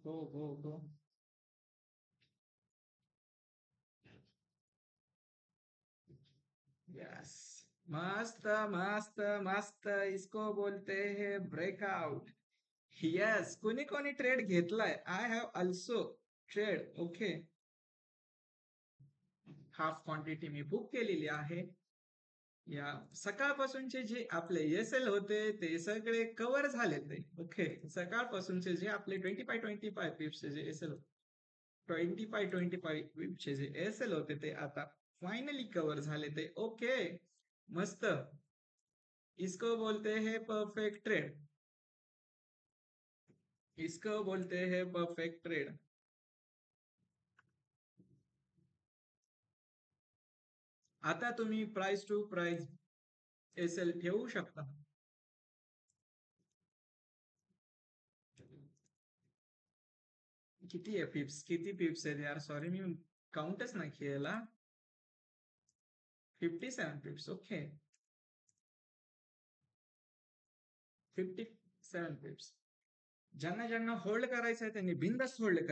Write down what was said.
गो. Yes. मस्त मस्त मस्त. इसको बोलते हैं ब्रेकआउट. यस. कोणी कोणी ट्रेड घेतलाय. I have also trade. Okay. Half quantity me book केलेली आहे. या सकाळपासूनचे जे आपले एस-एल होते ते सगळे कव्हर झाले ते. ओके. सकाळपासूनचे जे आपले 25 पिप्सचे जे एस-एल 25 पिप्सचे जे एस-एल होते ते आता फायनली कव्हर झाले ते. ओके. मस्त. इसको बोलते हैं परफेक्ट ट्रेड. इसको बोलते हैं परफेक्ट ट्रेड. आता तुम्ही प्राइस टू प्राइस एस-एल ठेवू शकता. किती आहे पिप्स? किती पिप्स आहेत यार? सॉरी, मी काउंटच नाही केला. 57 पिप्स. ओके. 57 पिप्स. ज्यांना ज्यांना होल्ड करायचं आहे त्यांनी बिंदास होल्ड